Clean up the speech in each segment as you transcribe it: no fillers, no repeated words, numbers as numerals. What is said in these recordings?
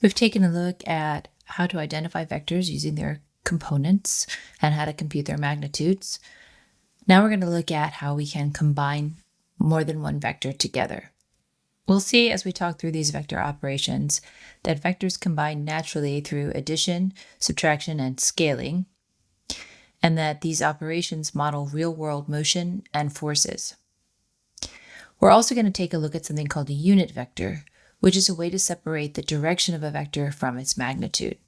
We've taken a look at how to identify vectors using their components and how to compute their magnitudes. Now we're going to look at how we can combine more than one vector together. We'll see as we talk through these vector operations that vectors combine naturally through addition, subtraction, and scaling, and that these operations model real-world motion and forces. We're also going to take a look at something called a unit vector, which is a way to separate the direction of a vector from its magnitude.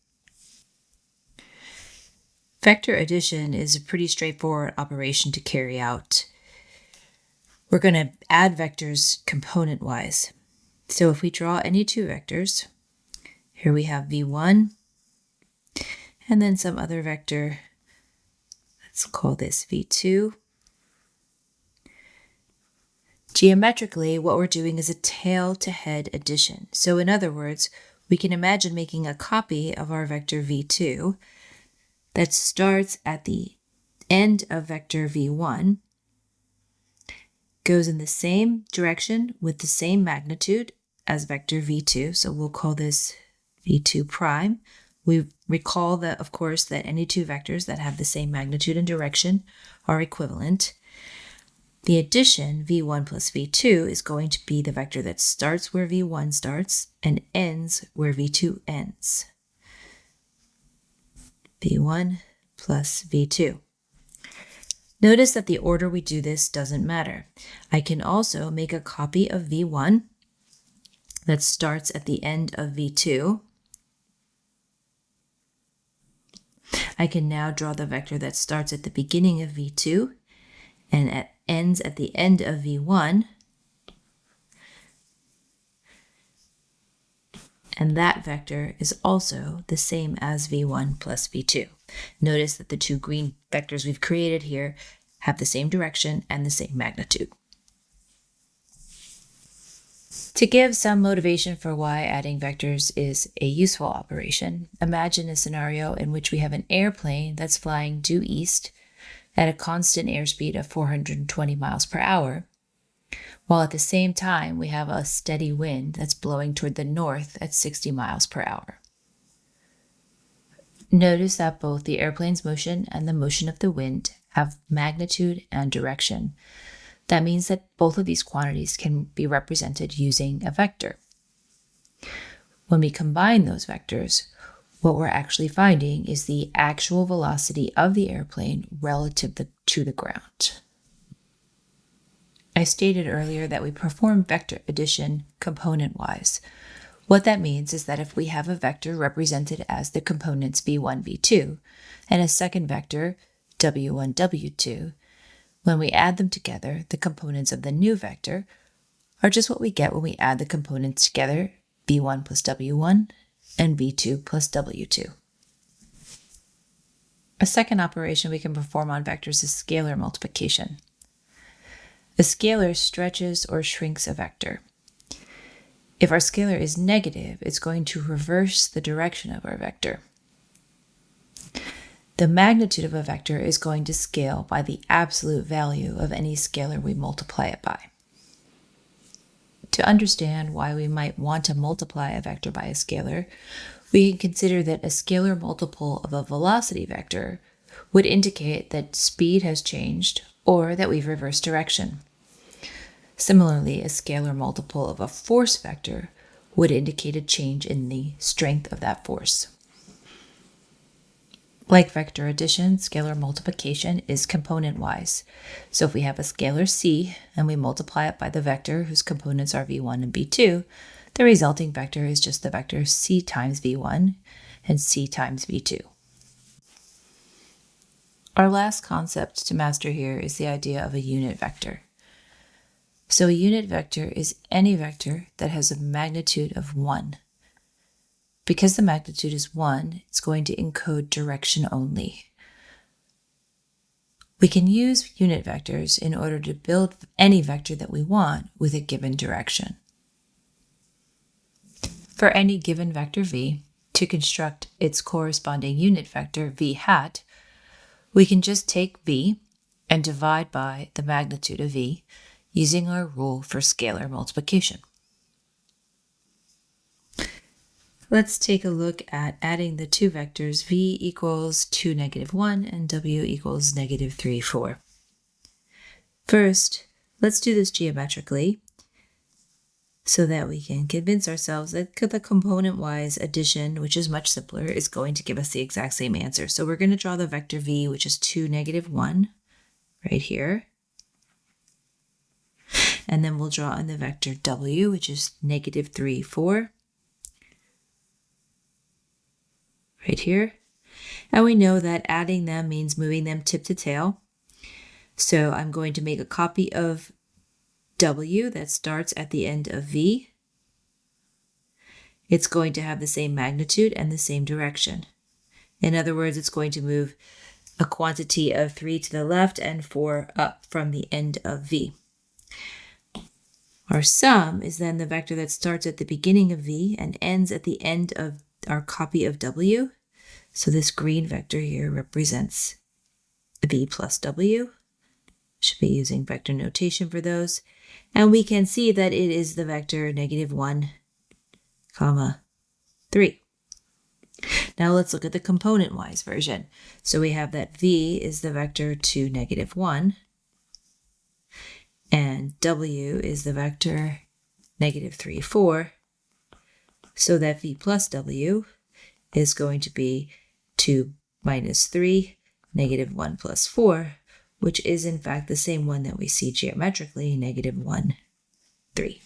Vector addition is a pretty straightforward operation to carry out. We're going to add vectors component-wise. So if we draw any two vectors, here we have v1, and then some other vector, let's call this v2. Geometrically, what we're doing is a tail-to-head addition. So in other words, we can imagine making a copy of our vector v2 that starts at the end of vector v1, goes in the same direction with the same magnitude as vector v2, so we'll call this v2 prime. We recall that, of course, that any two vectors that have the same magnitude and direction are equivalent. The addition, v1 plus v2, is going to be the vector that starts where v1 starts and ends where v2 ends. v1 plus v2. Notice that the order we do this doesn't matter. I can also make a copy of v1 that starts at the end of v2. I can now draw the vector that starts at the beginning of v2 and ends at the end of v1. And that vector is also the same as v1 plus v2. Notice that the two green vectors we've created here have the same direction and the same magnitude. To give some motivation for why adding vectors is a useful operation, imagine a scenario in which we have an airplane that's flying due east at a constant airspeed of 420 miles per hour, while at the same time we have a steady wind that's blowing toward the north at 60 miles per hour. Notice that both the airplane's motion and the motion of the wind have magnitude and direction. That means that both of these quantities can be represented using a vector. When we combine those vectors, what we're actually finding is the actual velocity of the airplane relative to the ground. I stated earlier that we perform vector addition component-wise. What that means is that if we have a vector represented as the components v1, v2, and a second vector, w1, w2, when we add them together, the components of the new vector are just what we get when we add the components together, v1 plus w1 and v2 plus w2. A second operation we can perform on vectors is scalar multiplication. A scalar stretches or shrinks a vector. If our scalar is negative, it's going to reverse the direction of our vector. The magnitude of a vector is going to scale by the absolute value of any scalar we multiply it by. To understand why we might want to multiply a vector by a scalar, we can consider that a scalar multiple of a velocity vector would indicate that speed has changed or that we've reversed direction. Similarly, a scalar multiple of a force vector would indicate a change in the strength of that force. Like vector addition, scalar multiplication is component-wise. So if we have a scalar c and we multiply it by the vector whose components are v1 and v2, the resulting vector is just the vector c times v1 and c times v2. Our last concept to master here is the idea of a unit vector. So a unit vector is any vector that has a magnitude of 1. Because the magnitude is 1, it's going to encode direction only. We can use unit vectors in order to build any vector that we want with a given direction. For any given vector v, to construct its corresponding unit vector v hat, we can just take v and divide by the magnitude of v using our rule for scalar multiplication. Let's take a look at adding the two vectors v equals 2, -1 and w equals -3, 4. First, let's do this geometrically so that we can convince ourselves that the component-wise addition, which is much simpler, is going to give us the exact same answer. So we're going to draw the vector v, which is 2, -1, right here. And then we'll draw in the vector w, which is -3, 4. Right here. And we know that adding them means moving them tip to tail. So I'm going to make a copy of w that starts at the end of v. It's going to have the same magnitude and the same direction. In other words, it's going to move a quantity of 3 to the left and 4 up from the end of v. Our sum is then the vector that starts at the beginning of v and ends at the end of our copy of w. So this green vector here represents v plus w. Should be using vector notation for those. And we can see that it is the vector -1, 3. Now let's look at the component-wise version. So we have that v is the vector 2, -1, and w is the vector -3, 4. So that v plus w is going to be 2 minus 3, -1 plus 4, which is in fact the same one that we see geometrically, -1, 3.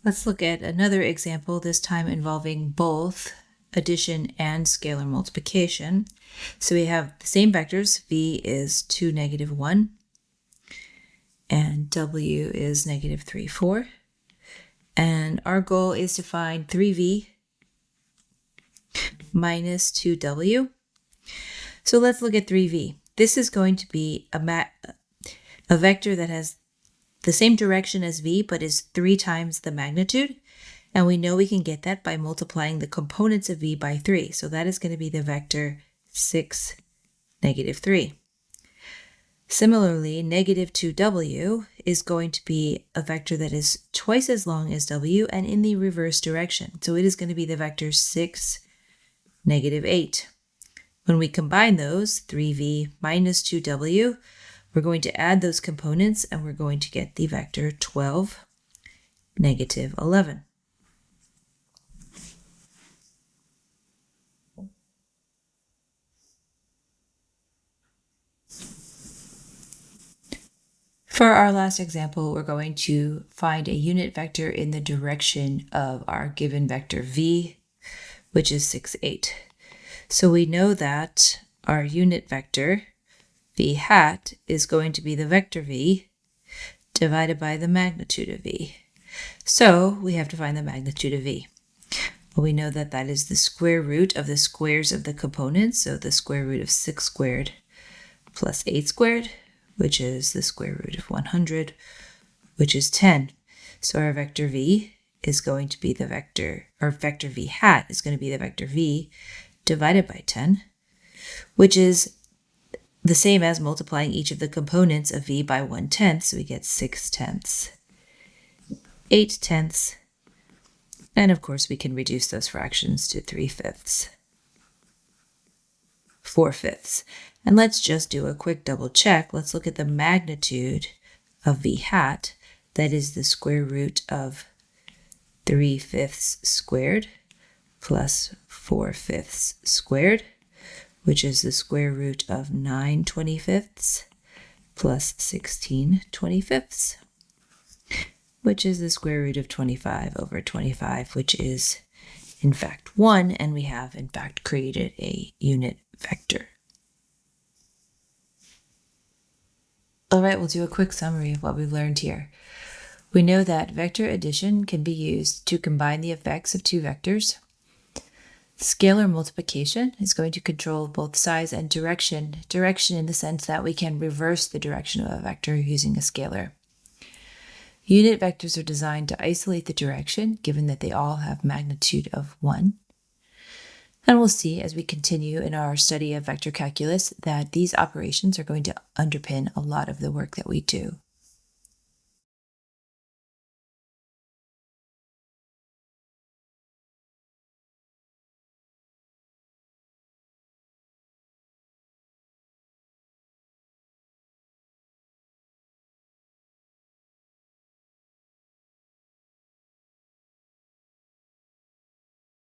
Let's look at another example, this time involving both addition and scalar multiplication. So we have the same vectors. V is 2, -1, and w is -3, 4. And our goal is to find 3v minus 2w. So let's look at 3v. This is going to be a vector that has the same direction as v, but is 3 times the magnitude. And we know we can get that by multiplying the components of v by 3. So that is going to be the vector 6, -3. Similarly, -2w is going to be a vector that is twice as long as w and in the reverse direction. So it is going to be the vector 6, -8. When we combine those, 3v minus 2w, we're going to add those components and we're going to get the vector 12, -11. For our last example, we're going to find a unit vector in the direction of our given vector v, which is 6, 8. So we know that our unit vector, v hat, is going to be the vector v divided by the magnitude of v. So we have to find the magnitude of v. Well, we know that that is the square root of the squares of the components, so the square root of 6 squared plus 8 squared, which is the square root of 100, which is 10. So our vector v is going to be the vector, or vector v hat is going to be the vector v divided by 10, which is the same as multiplying each of the components of v by 1/10, so we get 6/10, 8/10, and of course we can reduce those fractions to 3/5, 4/5. And let's just do a quick double check. Let's look at the magnitude of v hat. That is the square root of 3/5 squared plus 4/5 squared, which is the square root of 9/25 plus 16/25, which is the square root of 25 over 25, which is in fact 1, and we have in fact created a unit vector. All right, we'll do a quick summary of what we've learned here. We know that vector addition can be used to combine the effects of two vectors. Scalar multiplication is going to control both size and direction. Direction in the sense that we can reverse the direction of a vector using a scalar. Unit vectors are designed to isolate the direction, given that they all have magnitude of 1. And we'll see as we continue in our study of vector calculus that these operations are going to underpin a lot of the work that we do.